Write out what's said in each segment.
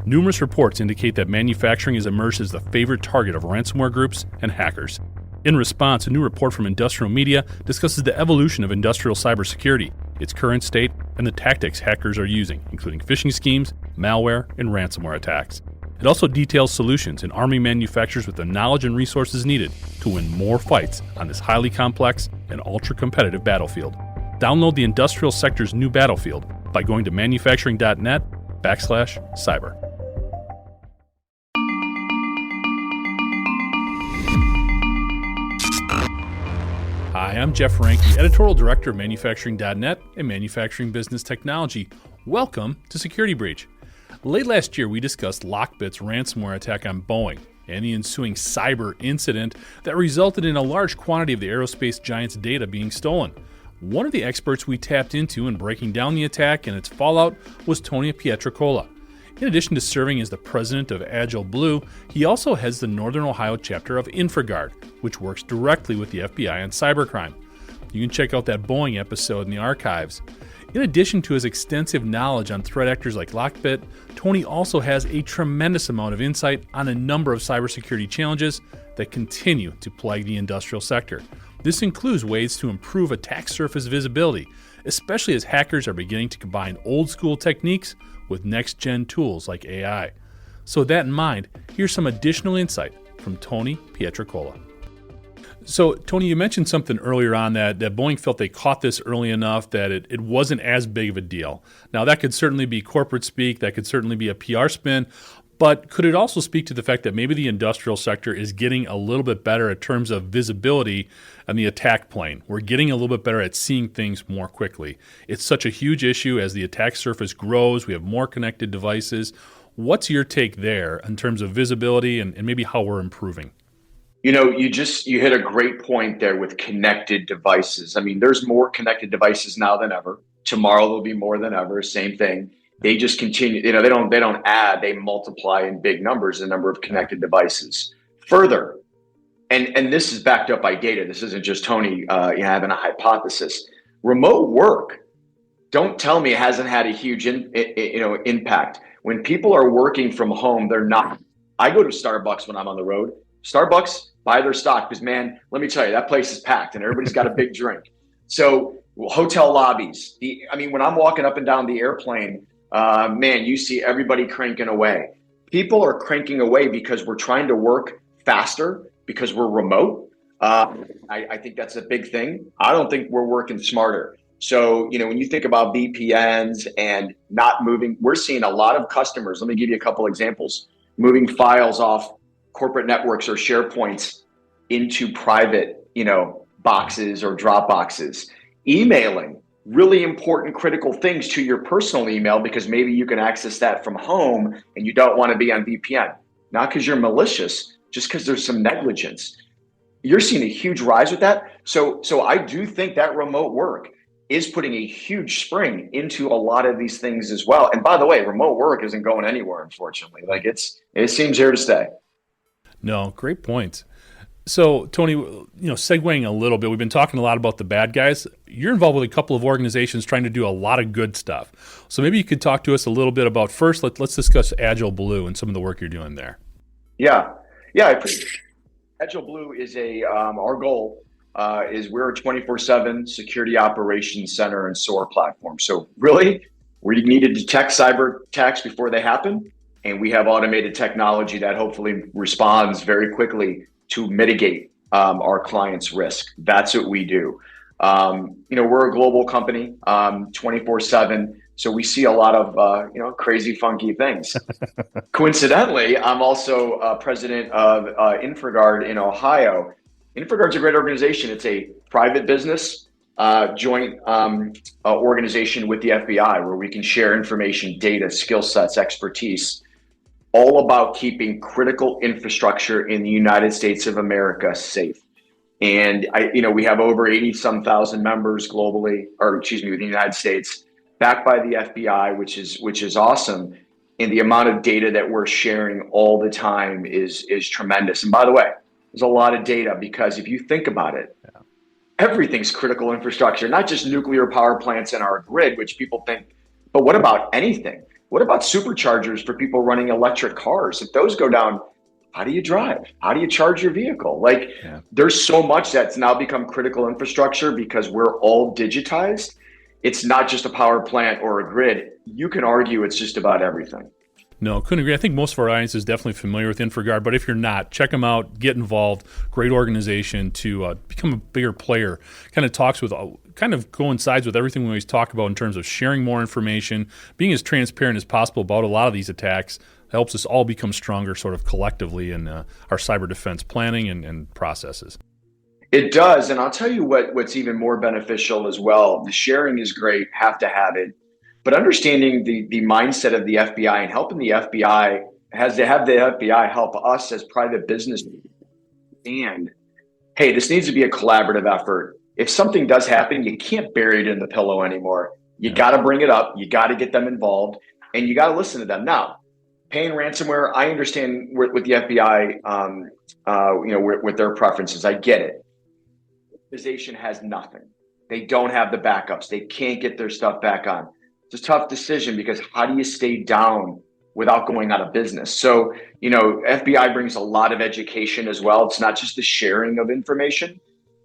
Numerous reports indicate that manufacturing has emerged as the favorite target of ransomware groups and hackers. In response, a new report from Industrial Media discusses the evolution of industrial cybersecurity, its current state, and the tactics hackers are using, including phishing schemes, malware, and ransomware attacks. It also details solutions in arming manufacturers with the knowledge and resources needed to win more fights on this highly complex and ultra-competitive battlefield. Download the industrial sector's new battlefield by going to manufacturing.net/cyber. Hi, I'm Jeff Ranke, Editorial Director of Manufacturing.net and Manufacturing Business Technology. Welcome to Security Breach. Late last year, we discussed Lockbit's ransomware attack on Boeing and the ensuing cyber incident that resulted in a large quantity of the aerospace giant's data being stolen. One of the experts we tapped into in breaking down the attack and its fallout was Tony Pietrocola. In addition to serving as the president of AgileBlue, he also heads the Northern Ohio chapter of InfraGard, which works directly with the FBI on cybercrime. You can check out that Boeing episode in the archives. In addition to his extensive knowledge on threat actors like Lockbit, Tony also has a tremendous amount of insight on a number of cybersecurity challenges that continue to plague the industrial sector. This includes ways to improve attack surface visibility, especially as hackers are beginning to combine old-school techniques with next-gen tools like AI. So with that in mind, here's some additional insight from Tony Pietrocola. So, Tony, you mentioned something earlier on that Boeing felt they caught this early enough that it wasn't as big of a deal. Now, that could certainly be corporate speak, that could certainly be a PR spin, but could it also speak to the fact that maybe the industrial sector is getting a little bit better in terms of visibility on the attack plane? We're getting a little bit better at seeing things more quickly. It's such a huge issue as the attack surface grows, we have more connected devices. What's your take there in terms of visibility and maybe how we're improving? You know, you hit a great point there with connected devices. I mean, there's more connected devices now than ever. Tomorrow there'll be more than ever. Same thing. They just continue. You know, they don't add. They multiply in big numbers the number of connected devices. Further, and this is backed up by data. This isn't just Tony having a hypothesis. Remote work. Don't tell me it hasn't had a huge impact. When people are working from home, they're not. I go to Starbucks when I'm on the road. Starbucks, buy their stock because, man, let me tell you, that place is packed and everybody's got a big drink. So hotel lobbies, when I'm walking up and down the airplane, man, you see everybody cranking away. People are cranking away because we're trying to work faster because we're remote. I think that's a big thing. I don't think we're working smarter. So, when you think about VPNs and not moving, we're seeing a lot of customers. Let me give you a couple examples. Moving files off corporate networks or SharePoints into private, boxes or drop boxes. Emailing really important, critical things to your personal email because maybe you can access that from home and you don't want to be on VPN. Not because you're malicious, just because there's some negligence. You're seeing a huge rise with that. So I do think that remote work is putting a huge spring into a lot of these things as well. And by the way, remote work isn't going anywhere, unfortunately. Like it seems here to stay. No, great point. So, Tony, segueing a little bit, we've been talking a lot about the bad guys. You're involved with a couple of organizations trying to do a lot of good stuff. So maybe you could talk to us a little bit about, first, let's discuss AgileBlue and some of the work you're doing there. Yeah, I appreciate it. AgileBlue is our goal is we're a 24/7 security operations center and SOAR platform. So really, we need to detect cyber attacks before they happen. And we have automated technology that hopefully responds very quickly to mitigate our clients' risk. That's what we do. We're a global company, 24/7. So we see a lot of, crazy, funky things. Coincidentally, I'm also president of InfraGard in Ohio. InfraGard's a great organization. It's a private business joint organization with the FBI where we can share information, data, skill sets, expertise, all about keeping critical infrastructure in the United States of America safe. And we have over 80-some thousand members globally, in the United States, backed by the FBI, which is awesome. And the amount of data that we're sharing all the time is tremendous. And by the way, there's a lot of data because if you think about it, everything's critical infrastructure, not just nuclear power plants in our grid, which people think, but what about anything? What about superchargers for people running electric cars? If those go down, how do you drive? How do you charge your vehicle? There's so much that's now become critical infrastructure because we're all digitized. It's not just a power plant or a grid. You can argue it's just about everything. No, couldn't agree. I think most of our audience is definitely familiar with InfraGard, but if you're not, check them out, get involved. Great organization to become a bigger player. Kind of coincides with everything we always talk about in terms of sharing more information, being as transparent as possible about a lot of these attacks. Helps us all become stronger sort of collectively in our cyber defense planning and processes. It does. And I'll tell you what's even more beneficial as well. The sharing is great, have to have it. But understanding the mindset of the FBI and helping the FBI has to have the FBI help us as private business. And hey, this needs to be a collaborative effort. If something does happen, you can't bury it in the pillow anymore. You got to bring it up. You got to get them involved and you got to listen to them. Now, paying ransomware, I understand with the FBI, with their preferences. I get it. The organization has nothing. They don't have the backups. They can't get their stuff back on. It's a tough decision because how do you stay down without going out of business? So, FBI brings a lot of education as well. It's not just the sharing of information.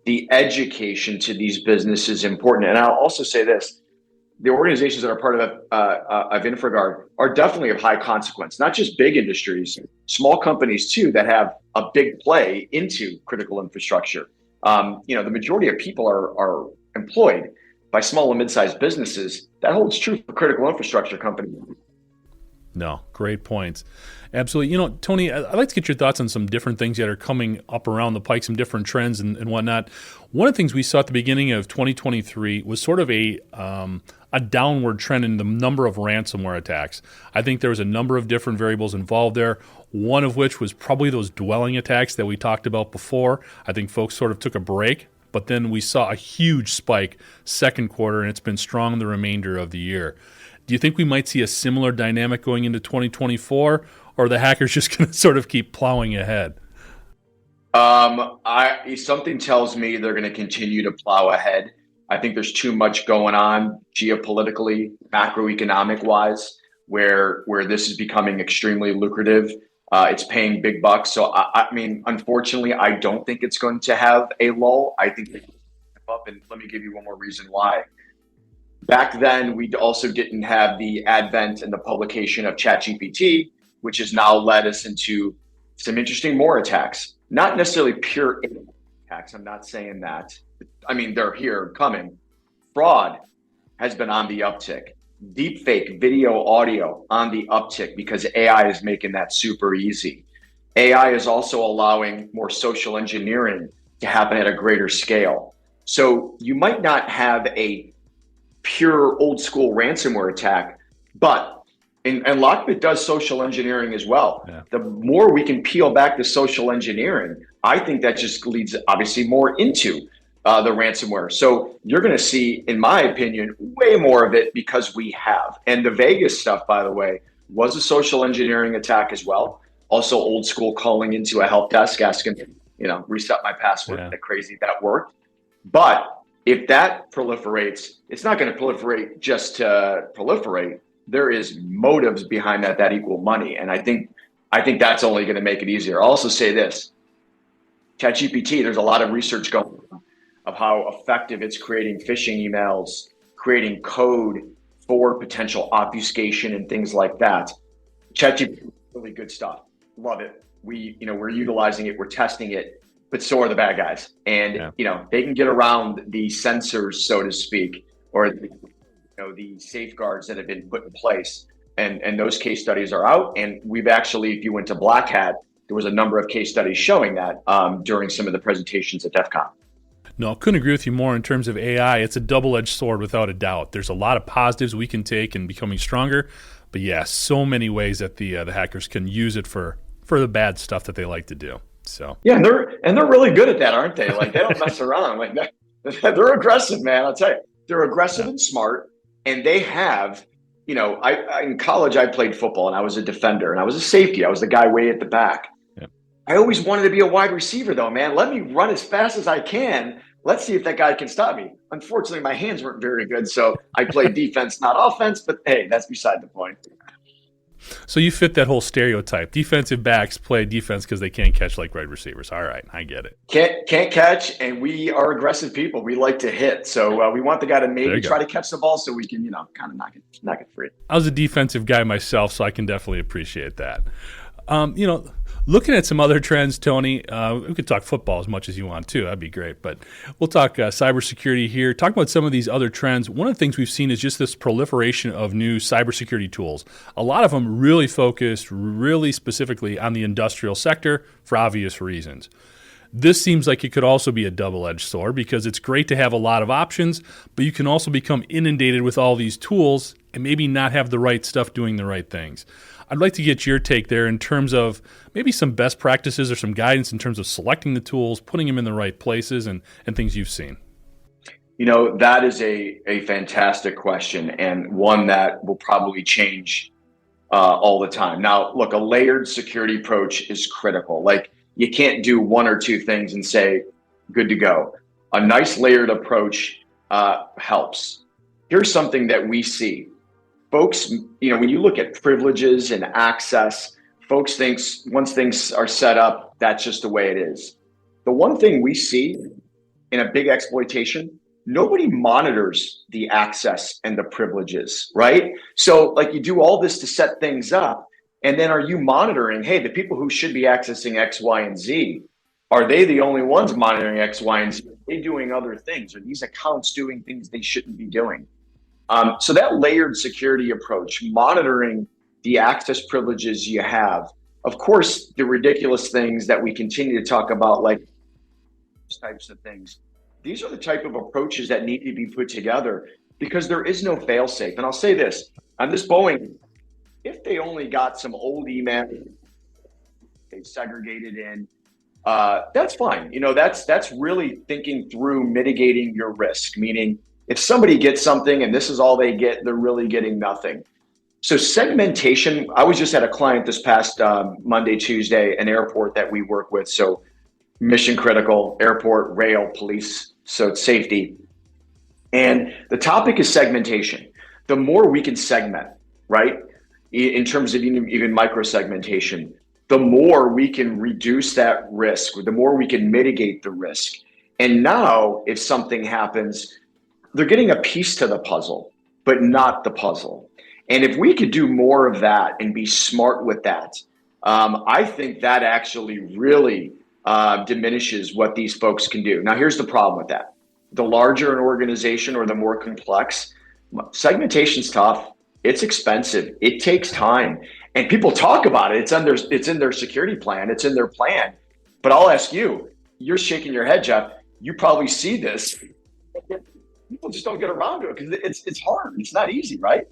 The education to these businesses is important. And I'll also say this. The organizations that are part of InfraGard are definitely of high consequence, not just big industries, small companies too, that have a big play into critical infrastructure. The majority of people are employed by small and mid-sized businesses. That holds true for critical infrastructure companies. No, great points. Absolutely. Tony, I'd like to get your thoughts on some different things that are coming up around the pike, some different trends and whatnot. One of the things we saw at the beginning of 2023 was sort of a downward trend in the number of ransomware attacks. I think there was a number of different variables involved there, one of which was probably those dwelling attacks that we talked about before. I think folks sort of took a break, but then we saw a huge spike second quarter, and it's been strong the remainder of the year. Do you think we might see a similar dynamic going into 2024, or are the hackers just going to sort of keep plowing ahead? Something tells me they're going to continue to plow ahead. I think there's too much going on geopolitically, macroeconomic wise, where this is becoming extremely lucrative. It's paying big bucks. So, unfortunately, I don't think it's going to have a lull. I think they can step up, and let me give you one more reason why. Back then, we also didn't have the advent and the publication of ChatGPT, which has now led us into some interesting more attacks. Not necessarily pure attacks. I'm not saying that. They're here coming. Fraud has been on the uptick. Deepfake video, audio on the uptick because AI is making that super easy. AI is also allowing more social engineering to happen at a greater scale. So you might not have a pure old school ransomware attack, but and Lockbit does social engineering as well. Yeah. The more we can peel back the social engineering, I think that just leads obviously more into the ransomware. So you're going to see, in my opinion, way more of it because we have. And the Vegas stuff, by the way, was a social engineering attack as well. Also old school calling into a help desk asking, reset my password. Yeah. That crazy, that worked. But if that proliferates, it's not going to proliferate just to proliferate. There is motives behind that equal money. And I think that's only going to make it easier. I'll also say this, ChatGPT, there's a lot of research going on of how effective it's creating phishing emails, creating code for potential obfuscation and things like that. ChatGPT, really good stuff. Love it. We're utilizing it, we're testing it, but so are the bad guys. And, they can get around the sensors, so to speak, or the safeguards that have been put in place. And those case studies are out. And we've actually, if you went to Black Hat, there was a number of case studies showing that during some of the presentations at DEF CON. No, couldn't agree with you more in terms of AI. It's a double-edged sword without a doubt. There's a lot of positives we can take in becoming stronger. But yeah, so many ways that the hackers can use it for the bad stuff that they like to do. So yeah, and they're really good at that, aren't they? Like they don't mess around. Like they're aggressive, man. I'll tell you, they're aggressive and smart. And they have, I in college I played football and I was a defender and I was a safety. I was the guy way at the back. Yeah. I always wanted to be a wide receiver though, man. Let me run as fast as I can. Let's see if that guy can stop me. Unfortunately, my hands weren't very good, so I played defense, not offense. But hey, that's beside the point. So you fit that whole stereotype. Defensive backs play defense because they can't catch like wide receivers. All right, I get it. Can't catch, and we are aggressive people. We like to hit, so we want the guy to maybe try to catch the ball so we can, kind of knock it free. I was a defensive guy myself, so I can definitely appreciate that. Looking at some other trends, Tony, we could talk football as much as you want too. That'd be great. But we'll talk cybersecurity here. Talk about some of these other trends. One of the things we've seen is just this proliferation of new cybersecurity tools. A lot of them really focused really specifically on the industrial sector for obvious reasons. This seems like it could also be a double-edged sword because it's great to have a lot of options, but you can also become inundated with all these tools and maybe not have the right stuff doing the right things. I'd like to get your take there in terms of maybe some best practices or some guidance in terms of selecting the tools, putting them in the right places, and things you've seen. That is a fantastic question, and one that will probably change all the time. Now, look, a layered security approach is critical. Like, you can't do one or two things and say, good to go. A nice layered approach helps. Here's something that we see. Folks, when you look at privileges and access, folks think once things are set up, that's just the way it is. The one thing we see in a big exploitation, nobody monitors the access and the privileges, right? So like, you do all this to set things up, and then are you monitoring, hey, the people who should be accessing X, Y, and Z, are they the only ones monitoring X, Y, and Z? Are they doing other things? Are these accounts doing things they shouldn't be doing? So that layered security approach, monitoring the access privileges you have, of course, the ridiculous things that we continue to talk about, like these types of things, these are the type of approaches that need to be put together because there is no fail-safe. And I'll say this, on this Boeing, if they only got some old email they segregated in, that's fine. That's really thinking through mitigating your risk, meaning if somebody gets something and this is all they get, they're really getting nothing. So segmentation, I was just at a client this past Monday, Tuesday, an airport that we work with. So mission critical, airport, rail, police, so it's safety. And the topic is segmentation. The more we can segment, right, in terms of even micro segmentation, the more we can reduce that risk, the more we can mitigate the risk. And now if something happens, they're getting a piece to the puzzle, but not the puzzle. And if we could do more of that and be smart with that, I think that actually really diminishes what these folks can do. Now, here's the problem with that. The larger an organization or the more complex, segmentation's tough. It's expensive. It takes time. And people talk about it. It's in their security plan. It's in their plan. But I'll ask you, you're shaking your head, Jeff. You probably see this. People just don't get around to it because it's hard. It's not easy, right?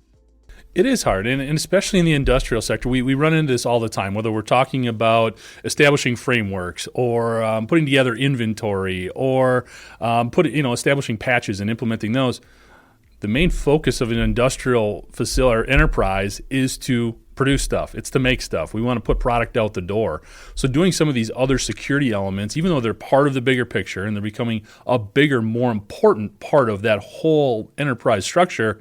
It is hard, and especially in the industrial sector, we run into this all the time, whether we're talking about establishing frameworks or putting together inventory or establishing patches and implementing those. The main focus of an industrial facility or enterprise is to produce stuff. It's to make stuff. We want to put product out the door. So doing some of these other security elements, even though they're part of the bigger picture and they're becoming a bigger, more important part of that whole enterprise structure,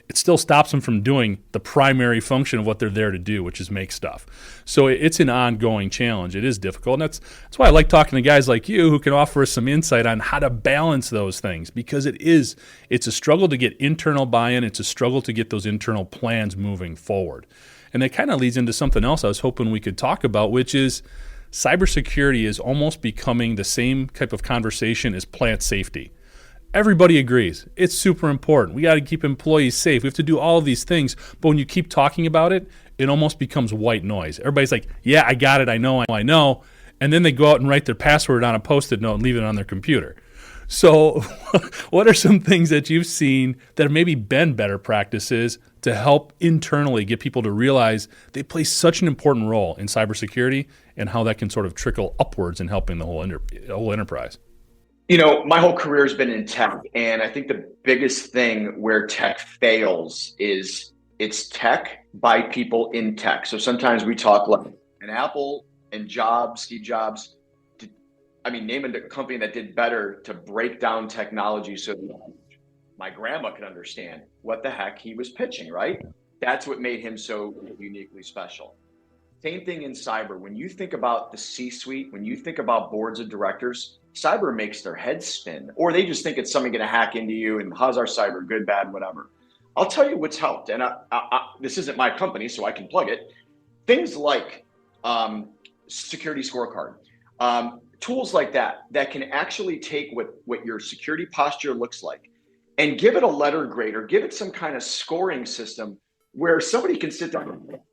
it still stops them from doing the primary function of what they're there to do, which is make stuff. So it's an ongoing challenge. It is difficult. And that's why I like talking to guys like you who can offer us some insight on how to balance those things, because it's a struggle to get internal buy-in. It's a struggle to get those internal plans moving forward. And that kind of leads into something else I was hoping we could talk about, which is cybersecurity is almost becoming the same type of conversation as plant safety. Everybody agrees. It's super important. We got to keep employees safe. We have to do all of these things. But when you keep talking about it, it almost becomes white noise. Everybody's like, yeah, I got it. I know. And then they go out and write their password on a Post-it note and leave it on their computer. So what are some things that you've seen that have maybe been better practices to help internally get people to realize they play such an important role in cybersecurity and how that can sort of trickle upwards in helping the whole enterprise? My whole career has been in tech, and I think the biggest thing where tech fails is it's tech by people in tech. So sometimes we talk like an Apple and Steve Jobs. Name a company that did better to break down technology so my grandma could understand what the heck he was pitching, right? That's what made him so uniquely special. Same thing in cyber. When you think about the C-suite, when you think about boards of directors, cyber makes their heads spin, or they just think it's something going to hack into you and how's our cyber, good, bad, whatever. I'll tell you what's helped, and this isn't my company, so I can plug it. Things like security scorecard, tools like that can actually take what your security posture looks like and give it a letter grade or give it some kind of scoring system where somebody can sit down and that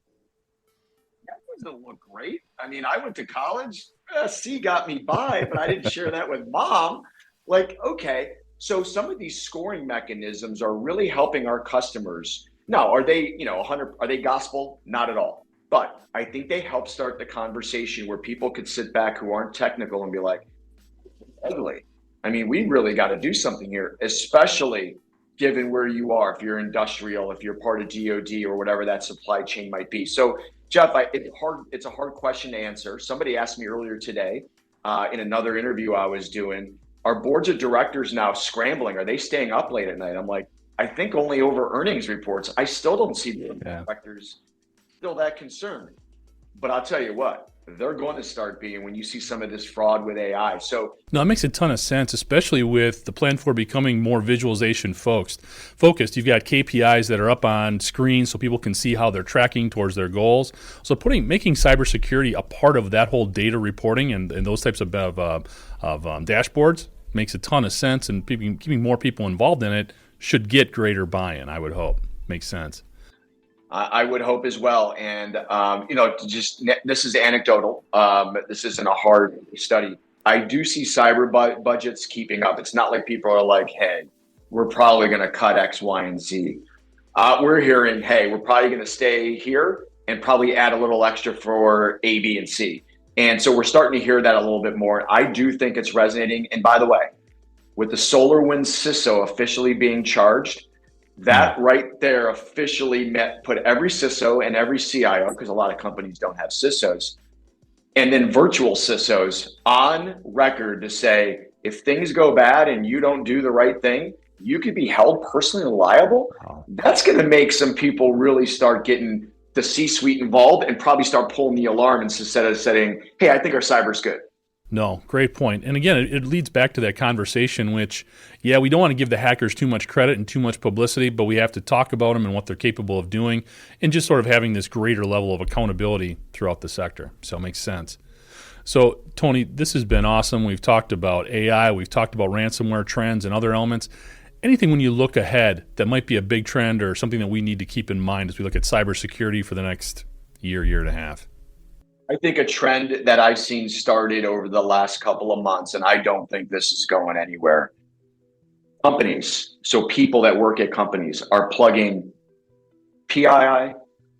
doesn't look great. I mean, I went to college, C got me by, but I didn't share that with mom. Like, okay, so some of these scoring mechanisms are really helping our customers. Now, are they, 100, are they gospel? Not at all. But I think they help start the conversation where people could sit back who aren't technical and be like, ugly. I mean, we really got to do something here, especially given where you are, if you're industrial, if you're part of DoD or whatever that supply chain might be. So, Jeff, it's a hard question to answer. Somebody asked me earlier today in another interview I was doing, are boards of directors now scrambling? Are they staying up late at night? I'm like, I think only over earnings reports. I still don't see the directors still that concerned. But I'll tell you what, they're going to start being when you see some of this fraud with AI. So no, it makes a ton of sense, especially with the plan for becoming more visualization focused. You've got KPIs that are up on screen so people can see how they're tracking towards their goals. So making cybersecurity a part of that whole data reporting and those types of dashboards makes a ton of sense, and keeping more people involved in it should get greater buy-in, I would hope. Makes sense. I would hope as well. And, this is anecdotal. This isn't a hard study. I do see cyber budgets keeping up. It's not like people are like, hey, we're probably going to cut X, Y, and Z. We're hearing, hey, we're probably going to stay here and probably add a little extra for A, B, and C. And so we're starting to hear that a little bit more. I do think it's resonating. And by the way, with the SolarWinds CISO officially being charged, that right there officially put every CISO and every CIO, because a lot of companies don't have CISOs, and then virtual CISOs on record to say, if things go bad and you don't do the right thing, you could be held personally liable. Wow. That's going to make some people really start getting the C-suite involved and probably start pulling the alarm instead of saying, hey, I think our cyber's good. No, great point. And again, it leads back to that conversation, which, yeah, we don't want to give the hackers too much credit and too much publicity, but we have to talk about them and what they're capable of doing and just sort of having this greater level of accountability throughout the sector. So it makes sense. So, Tony, this has been awesome. We've talked about AI. We've talked about ransomware trends and other elements. Anything when you look ahead that might be a big trend or something that we need to keep in mind as we look at cybersecurity for the next year and a half? I think a trend that I've seen started over the last couple of months, and I don't think this is going anywhere. Companies, so people that work at companies are plugging PII,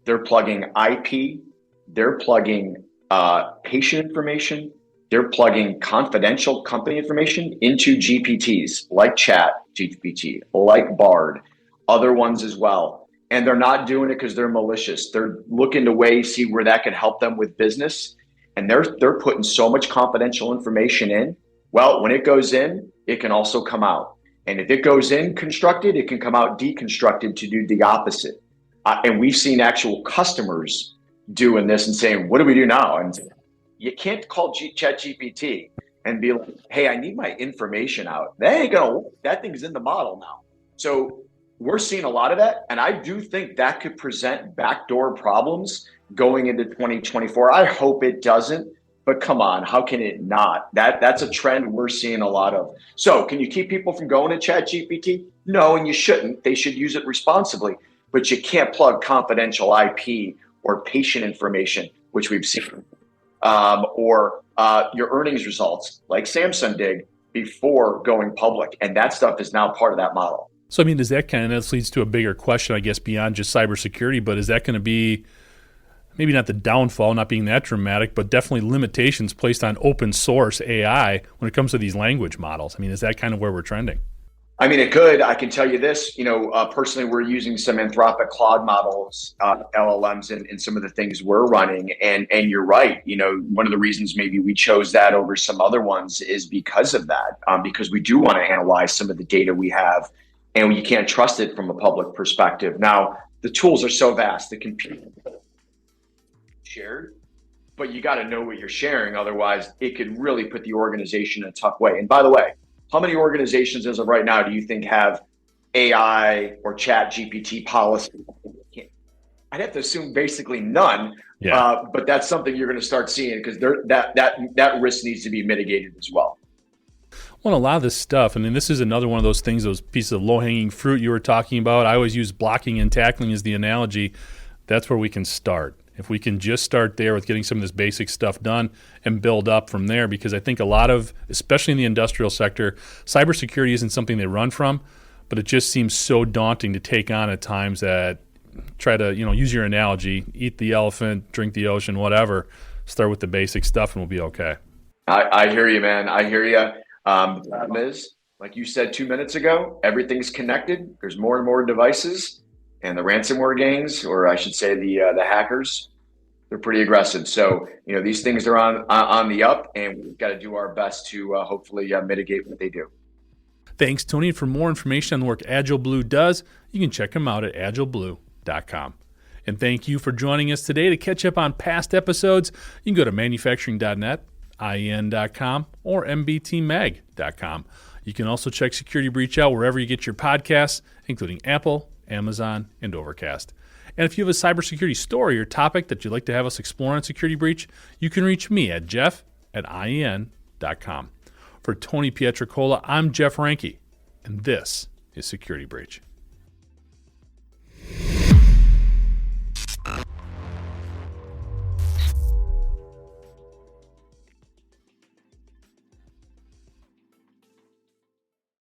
they're plugging IP, they're plugging patient information, they're plugging confidential company information into GPTs like ChatGPT, like Bard, other ones as well. And they're not doing it because they're malicious. They're looking to see where that can help them with business. And they're putting so much confidential information in. Well, when it goes in, it can also come out. And if it goes in constructed, it can come out deconstructed to do the opposite. And we've seen actual customers doing this and saying, what do we do now? And you can't call ChatGPT and be like, hey, I need my information out. That thing's in the model now. So we're seeing a lot of that, and I do think that could present backdoor problems going into 2024. I hope it doesn't, but come on, how can it not? That's a trend we're seeing a lot of. So can you keep people from going to ChatGPT? No, and you shouldn't. They should use it responsibly, but you can't plug confidential IP or patient information, which we've seen, or your earnings results, like Samsung did before going public, and that stuff is now part of that model. So, I mean, does that this leads to a bigger question, I guess, beyond just cybersecurity, but is that going to be maybe not the downfall, not being that dramatic, but definitely limitations placed on open source AI when it comes to these language models? I mean, is that kind of where we're trending? I mean, it could. I can tell you this, personally, we're using some Anthropic Claude models, LLMs, in some of the things we're running. And you're right. One of the reasons maybe we chose that over some other ones is because of that, because we do want to analyze some of the data we have, and you can't trust it from a public perspective. Now, the tools are so vast, the computer shared, but you got to know what you're sharing. Otherwise, it could really put the organization in a tough way. And by the way, how many organizations as of right now do you think have AI or ChatGPT policy? I'd have to assume basically none. Yeah. But that's something you're going to start seeing because that risk needs to be mitigated as well. Well, a lot of this stuff, and then this is another one of those things, those pieces of low-hanging fruit you were talking about. I always use blocking and tackling as the analogy. That's where we can start. If we can just start there with getting some of this basic stuff done and build up from there, because I think a lot of, especially in the industrial sector, cybersecurity isn't something they run from, but it just seems so daunting to take on at times that try to, use your analogy, eat the elephant, drink the ocean, whatever. Start with the basic stuff and we'll be okay. I hear you, man. I hear you. The problem is, like you said 2 minutes ago, everything's connected. There's more and more devices, and the ransomware gangs, or I should say the hackers, they're pretty aggressive. So these things are on the up, and we've got to do our best to hopefully mitigate what they do. Thanks, Tony. And for more information on the work AgileBlue does, you can check them out at AgileBlue.com. And thank you for joining us today. To catch up on past episodes, you can go to manufacturing.net, IEN.com, or MBTmag.com. You can also check Security Breach out wherever you get your podcasts, including Apple, Amazon, and Overcast. And if you have a cybersecurity story or topic that you'd like to have us explore on Security Breach, you can reach me at jeff@IEN.com. For Tony Pietrocola, I'm Jeff Ranke, and this is Security Breach.